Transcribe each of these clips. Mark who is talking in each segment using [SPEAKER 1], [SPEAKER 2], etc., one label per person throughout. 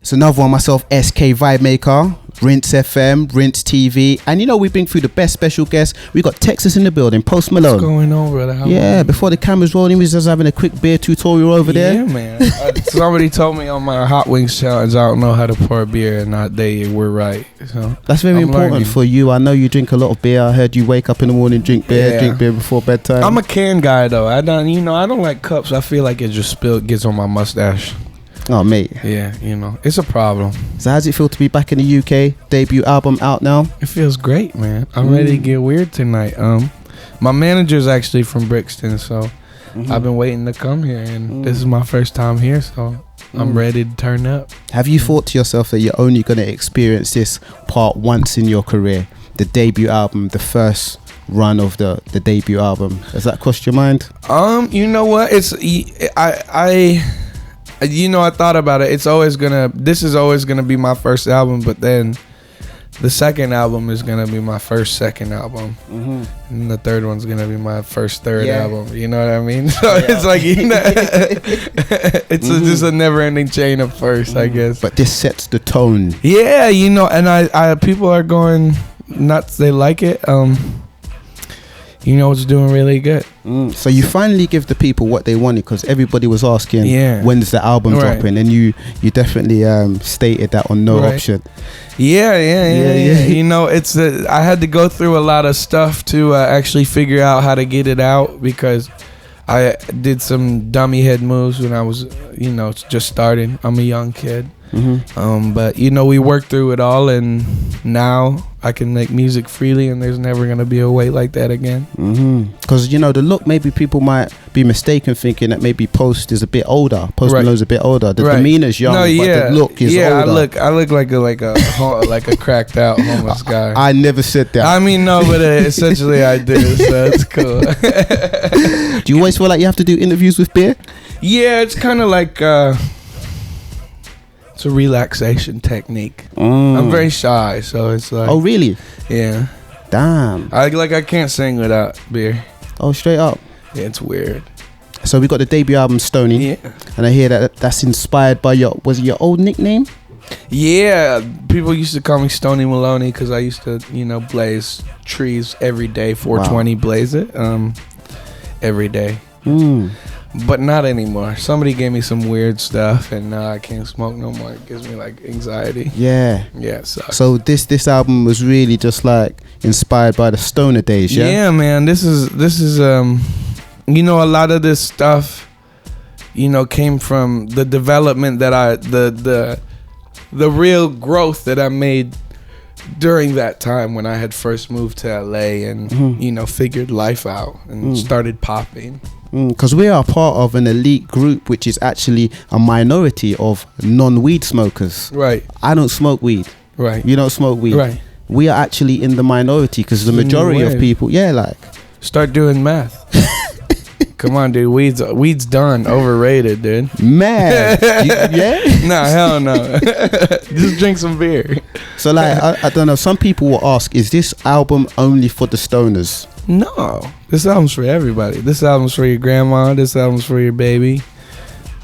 [SPEAKER 1] It's another one, myself, SK Vibemaker, Rinse FM, Rinse TV. And you know, we've been through the best special guests. We got Texas in the building, Post Malone.
[SPEAKER 2] What's going on, brother?
[SPEAKER 1] Yeah, before the camera's rolling, we was just having a quick beer tutorial over there.
[SPEAKER 2] Yeah, man. Somebody told me on my hot wings challenge I don't know how to pour beer, and they were right. So
[SPEAKER 1] that's very important for you. I know you drink a lot of beer. I heard you wake up in the morning, drink beer before bedtime.
[SPEAKER 2] I'm a can guy though. I don't like cups. I feel like it just gets on my mustache.
[SPEAKER 1] Oh, mate.
[SPEAKER 2] Yeah, it's a problem.
[SPEAKER 1] So how's it feel to be back in the UK? Debut album out now?
[SPEAKER 2] It feels great, man. I'm ready to get weird tonight. My manager's actually from Brixton, so I've been waiting to come here, and this is my first time here, so I'm ready to turn up.
[SPEAKER 1] Have you thought to yourself that you're only going to experience this part once in your career? The debut album, the first run of the debut album. Has that crossed your mind?
[SPEAKER 2] You know what? I thought about it. This is always gonna be my first album, but then the second album is gonna be my first second album, and the third one's gonna be my first third album. You know what I mean? So it's like it's just a never-ending chain of first, I guess.
[SPEAKER 1] But this sets the tone.
[SPEAKER 2] Yeah, and I people are going nuts. They like it. It's doing really good.
[SPEAKER 1] So you finally give the people what they wanted, because everybody was asking when's the album dropping, and you definitely stated that on No Option.
[SPEAKER 2] Yeah. It's I had to go through a lot of stuff to actually figure out how to get it out, because I did some dummy head moves when I was just starting. I'm a young kid. But we worked through it all, and now I can make music freely, and there's never gonna be a wait like that again.
[SPEAKER 1] Because the look, maybe people might be mistaken thinking that maybe Post is a bit older. Post Malone's a bit older. The demeanor's young, but the look is older.
[SPEAKER 2] I look like a cracked out homeless guy.
[SPEAKER 1] I never said that.
[SPEAKER 2] I mean, no, but essentially I did, so it's cool.
[SPEAKER 1] Do you always feel like you have to do interviews with beer?
[SPEAKER 2] Yeah, it's kind of like it's a relaxation technique. I'm very shy, so it's like.
[SPEAKER 1] Oh, really?
[SPEAKER 2] Yeah.
[SPEAKER 1] Damn.
[SPEAKER 2] I can't sing without beer.
[SPEAKER 1] Oh, straight up.
[SPEAKER 2] Yeah, it's weird.
[SPEAKER 1] So we got the debut album Stoney.
[SPEAKER 2] Yeah.
[SPEAKER 1] And I hear that's inspired by was it your old nickname?
[SPEAKER 2] Yeah, people used to call me Stony Malone because I used to, blaze trees every day. 420 blaze it every day. But not anymore. Somebody gave me some weird stuff, and now I can't smoke no more. It gives me like anxiety.
[SPEAKER 1] Yeah.
[SPEAKER 2] Yeah, it sucks.
[SPEAKER 1] So this album was really just like inspired by the stoner days, yeah?
[SPEAKER 2] Yeah, man. This is a lot of this stuff, came from the development that the real growth that I made during that time when I had first moved to LA and figured life out and started popping.
[SPEAKER 1] Because we are part of an elite group, which is actually a minority of non-weed smokers.
[SPEAKER 2] Right.
[SPEAKER 1] I don't smoke weed.
[SPEAKER 2] Right.
[SPEAKER 1] You don't smoke weed.
[SPEAKER 2] Right.
[SPEAKER 1] We are actually in the minority, because the majority of people,
[SPEAKER 2] start doing math. Come on, dude. Weed's done. Overrated, dude.
[SPEAKER 1] Man.
[SPEAKER 2] Nah, hell no. Just drink some beer.
[SPEAKER 1] So I don't know. Some people will ask, is this album only for the stoners?
[SPEAKER 2] No. This album's for everybody. This album's for your grandma. This album's for your baby.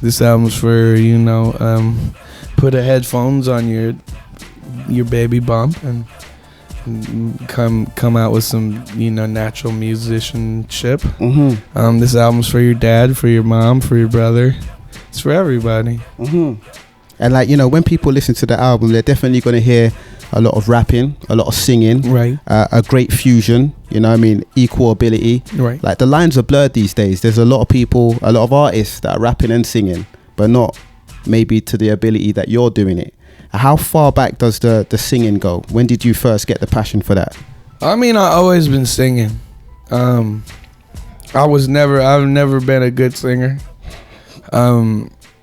[SPEAKER 2] This album's for, put a headphones on your baby bump and come out with some natural musicianship. This album's for your dad, for your mom, for your brother. It's for everybody.
[SPEAKER 1] And when people listen to the album, they're definitely going to hear a lot of rapping, a lot of singing,
[SPEAKER 2] right?
[SPEAKER 1] A great fusion, equal ability,
[SPEAKER 2] right?
[SPEAKER 1] Like the lines are blurred these days. There's a lot of people, a lot of artists that are rapping and singing, but not maybe to the ability that you're doing it. How far back does the singing go? When did you first get the passion for that? I
[SPEAKER 2] mean, I've always been singing. I've never been a good singer.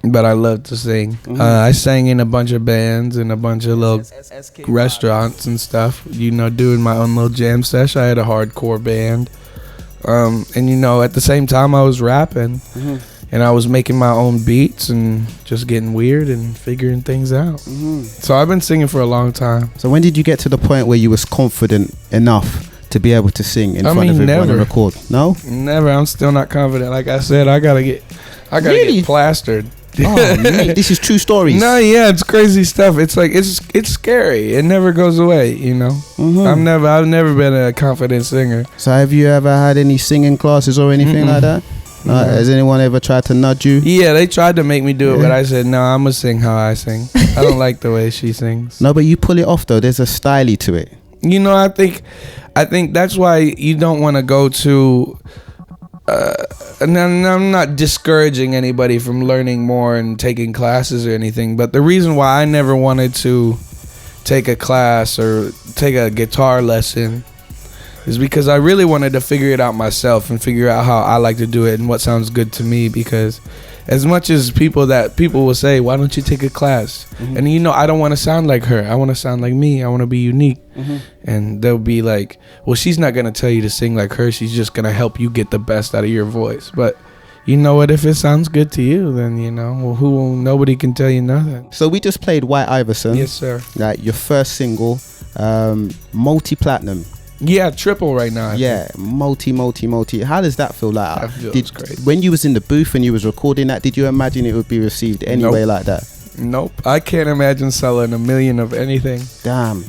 [SPEAKER 2] But I love to sing. I sang in a bunch of bands and a bunch of little restaurants and stuff, doing my own little jam sesh. I had a hardcore band. And at the same time I was rapping. And I was making my own beats and just getting weird and figuring things out. So I've been singing for a long time.
[SPEAKER 1] So when did you get to the point where you was confident enough to be able to sing in front of everyone and record? No?
[SPEAKER 2] Never. I'm still not confident. Like I said, I gotta get plastered.
[SPEAKER 1] Oh, mate, this is true stories.
[SPEAKER 2] No, yeah, it's crazy stuff. It's like it's scary. It never goes away, you know.
[SPEAKER 1] Mm-hmm.
[SPEAKER 2] I've never been a confident singer.
[SPEAKER 1] So have you ever had any singing classes or anything like that? Has anyone ever tried to nudge you?
[SPEAKER 2] Yeah, they tried to make me do it, but I said no. I'm gonna sing how I sing. I don't like the way she sings.
[SPEAKER 1] No, but you pull it off though. There's a styly to it.
[SPEAKER 2] You know, I think that's why you don't want to go to. And I'm not discouraging anybody from learning more and taking classes or anything, but the reason why I never wanted to take a class or take a guitar lesson is because I really wanted to figure it out myself and figure out how I like to do it and what sounds good to me. Because as much as people will say, why don't you take a class? And you know, I don't want to sound like her. I want to sound like me. I want to be unique. And they'll be like, well, she's not going to tell you to sing like her. She's just going to help you get the best out of your voice. But you know what? If it sounds good to you, then, you know, well, nobody can tell you nothing.
[SPEAKER 1] So we just played White Iverson.
[SPEAKER 2] Yes, sir.
[SPEAKER 1] Like your first single, Multiplatinum.
[SPEAKER 2] Yeah, triple right now.
[SPEAKER 1] Yeah, multi. How does that feel like?
[SPEAKER 2] That feels great.
[SPEAKER 1] When you was in the booth and you was recording that, did you imagine it would be received anyway like that?
[SPEAKER 2] Nope. I can't imagine selling 1 million of anything.
[SPEAKER 1] Damn.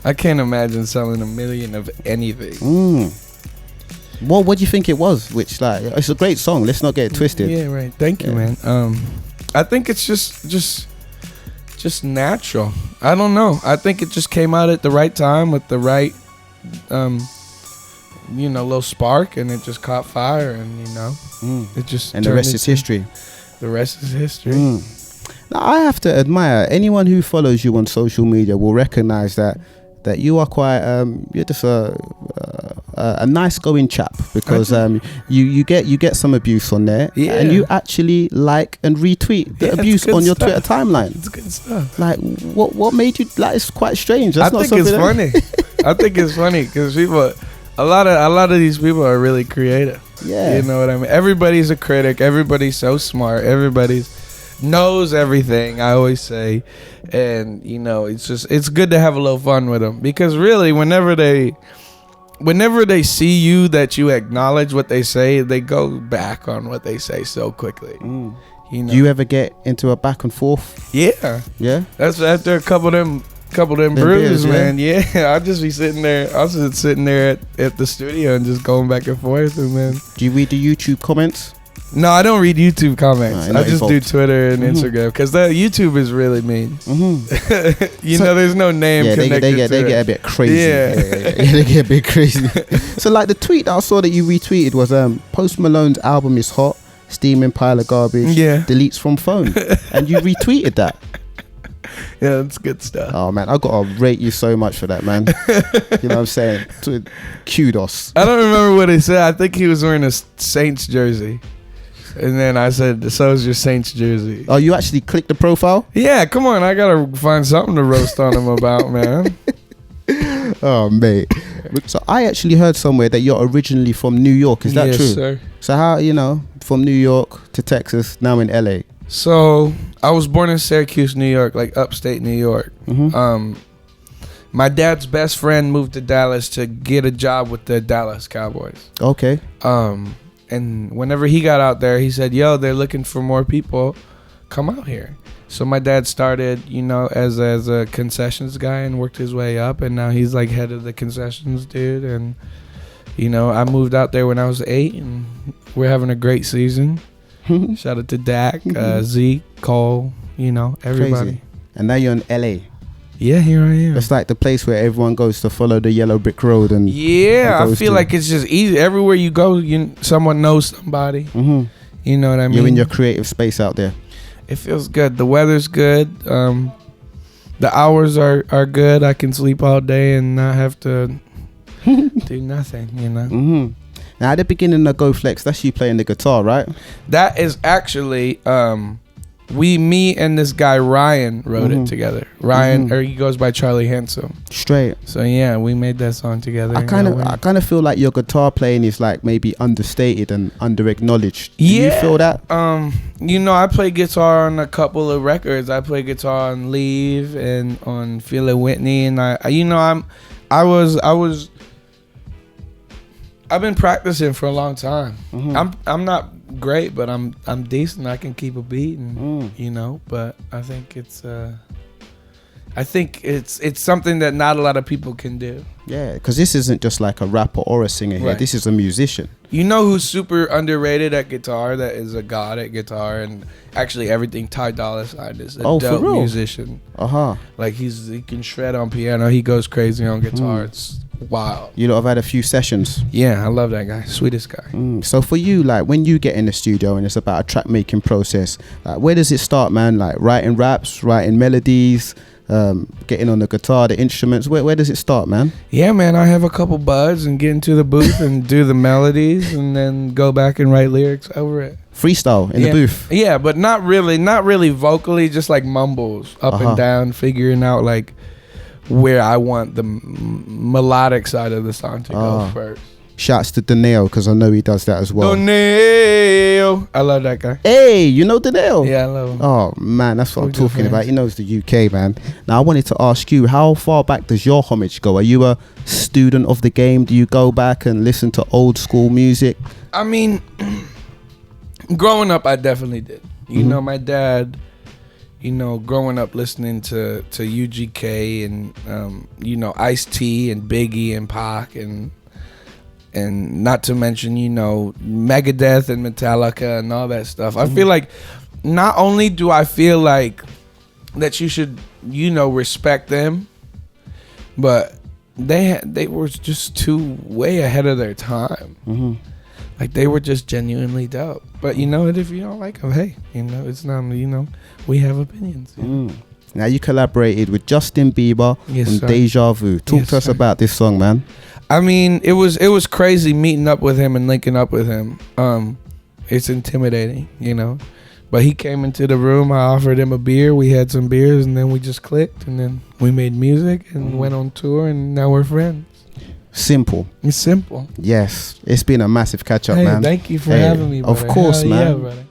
[SPEAKER 2] I can't imagine selling 1 million of anything.
[SPEAKER 1] What do you think it was? Which, like, it's a great song. Let's not get it twisted.
[SPEAKER 2] Yeah, right. Thank you, man. I think it's just natural. I don't know. I think it just came out at the right time with the right little spark, and it just caught fire, and you know, it just
[SPEAKER 1] and the rest is history.
[SPEAKER 2] The rest is history.
[SPEAKER 1] Now, I have to admire anyone who follows you on social media will recognize that you are quite you're just a nice going chap, because you get some abuse on there, and you actually like and retweet the abuse on your Twitter timeline.
[SPEAKER 2] It's good stuff.
[SPEAKER 1] Like, what made you, like, it's quite strange.
[SPEAKER 2] I think it's funny. I think it's funny because a lot of these people are really creative. Yeah, you know what I mean. Everybody's a critic. Everybody's so smart. Everybody knows everything, I always say. And you know, it's good to have a little fun with them, because really, whenever they see you, that you acknowledge what they say, they go back on what they say so quickly. You know? Do
[SPEAKER 1] you ever get into a back and forth?
[SPEAKER 2] Yeah. That's after a couple of them brews, man. Yeah, I'll just be sitting there. I was just sitting there at the studio and just going back and forth. And then, do
[SPEAKER 1] you read the YouTube comments?
[SPEAKER 2] No, I don't read YouTube comments. I just do Twitter and Instagram, because the YouTube is really mean. You know, there's no name connected to it.
[SPEAKER 1] They get a bit crazy. Yeah, they get a bit crazy. So, like, the tweet that I saw that you retweeted was Post Malone's album is hot, steaming pile of garbage, deletes from phone, and you retweeted that.
[SPEAKER 2] Yeah, that's good stuff.
[SPEAKER 1] Oh man, I gotta rate you so much for that, man. You know what I'm saying? Kudos.
[SPEAKER 2] I don't remember what he said. I think he was wearing a Saints jersey. And then I said, so is your Saints jersey.
[SPEAKER 1] Oh, you actually clicked the profile?
[SPEAKER 2] Yeah, come on. I got to find something to roast on him about, man.
[SPEAKER 1] Oh, mate. So I actually heard somewhere that you're originally from New York. Is that true?
[SPEAKER 2] Yes, sir.
[SPEAKER 1] So how, you know, from New York to Texas, now in LA?
[SPEAKER 2] So I was born in Syracuse, New York, like upstate New York. My dad's best friend moved to Dallas to get a job with the Dallas Cowboys.
[SPEAKER 1] Okay.
[SPEAKER 2] And whenever he got out there, he said, yo, they're looking for more people. Come out here. So my dad started, you know, as a concessions guy and worked his way up. And now he's like head of the concessions dude. And, you know, I moved out there when I was 8, and we're having a great season. Shout out to Dak, Zeke, Cole, you know, everybody.
[SPEAKER 1] Crazy. And now you're in LA.
[SPEAKER 2] Yeah, here I am.
[SPEAKER 1] It's like the place where everyone goes to follow the yellow brick road. And
[SPEAKER 2] I feel like it's just easy. Everywhere you go, someone knows somebody. You know what I mean?
[SPEAKER 1] You're in your creative space out there.
[SPEAKER 2] It feels good. The weather's good. The hours are good. I can sleep all day and not have to do nothing, you know?
[SPEAKER 1] Now, at the beginning of Go Flex, that's you playing the guitar, right?
[SPEAKER 2] That is actually... me and this guy Ryan wrote it together. Ryan, or he goes by Charlie Handsome. Straight. So yeah, we made that song together. I
[SPEAKER 1] kind of feel like your guitar playing is like maybe understated and underacknowledged. Do you feel that?
[SPEAKER 2] You know, I play guitar on a couple of records. I play guitar on Leave and on Feel It Whitney, and I I've been practicing for a long time.
[SPEAKER 1] Mhm.
[SPEAKER 2] I'm not great, but I'm decent. I can keep a beat, and you know. But I think it's something that not a lot of people can do.
[SPEAKER 1] Yeah, because this isn't just like a rapper or a singer here.
[SPEAKER 2] Right.
[SPEAKER 1] This is a musician.
[SPEAKER 2] You know who's super underrated at guitar? That is a god at guitar, and actually everything. Ty Dolla $ign is a
[SPEAKER 1] Oh, for
[SPEAKER 2] dope
[SPEAKER 1] real?
[SPEAKER 2] musician.
[SPEAKER 1] Like
[SPEAKER 2] He can shred on piano. He goes crazy on guitar. It's wild.
[SPEAKER 1] you lot have had a few sessions.
[SPEAKER 2] Yeah, I love that guy. Sweetest guy.
[SPEAKER 1] So for you, like when you get in the studio and it's about a track making process, like where does it start, man? Like writing raps, writing melodies, getting on the guitar, the instruments. Where does it start, man?
[SPEAKER 2] Yeah, man. I have a couple buds and get into the booth and do the melodies, and then go back and write lyrics over it.
[SPEAKER 1] Freestyle in the booth.
[SPEAKER 2] Yeah, but not really vocally, just like mumbles up and down, figuring out like where I want the melodic side of the song to go first.
[SPEAKER 1] Shouts to Daneo, because I know he does that as well.
[SPEAKER 2] Daneo. I love that guy.
[SPEAKER 1] Hey, you know Daneo?
[SPEAKER 2] Yeah, I love him.
[SPEAKER 1] Oh man, that's what I'm
[SPEAKER 2] We're good
[SPEAKER 1] talking about.
[SPEAKER 2] friends.
[SPEAKER 1] He knows the UK, man. Now I wanted to ask you, how far back does your homage go? Are you a student of the game? Do you go back and listen to old school music?
[SPEAKER 2] I mean, growing up, I definitely did. You know, my dad, you know, growing up listening to UGK and, you know, Ice-T and Biggie and Pac and not to mention, you know, Megadeth and Metallica and all that stuff. I feel like not only do I feel like that you should, you know, respect them, but they were just way ahead of their time. Like they were just genuinely dope. But you know what? If you don't like them, hey, you know, it's not, you know, we have opinions. You know?
[SPEAKER 1] Now you collaborated with Justin Bieber on
[SPEAKER 2] sir.
[SPEAKER 1] Deja Vu. Talk to us
[SPEAKER 2] sir.
[SPEAKER 1] about this song, man.
[SPEAKER 2] I mean, it was crazy meeting up with him and linking up with him. It's intimidating, you know. But he came into the room. I offered him a beer. We had some beers, and then we just clicked, and then we made music and went on tour, and now we're friends.
[SPEAKER 1] Simple.
[SPEAKER 2] It's simple.
[SPEAKER 1] Yes, it's been a massive catch up,
[SPEAKER 2] Hey,
[SPEAKER 1] man.
[SPEAKER 2] thank you for having me, brother.
[SPEAKER 1] Of course,
[SPEAKER 2] Hell
[SPEAKER 1] man.
[SPEAKER 2] Yeah, brother.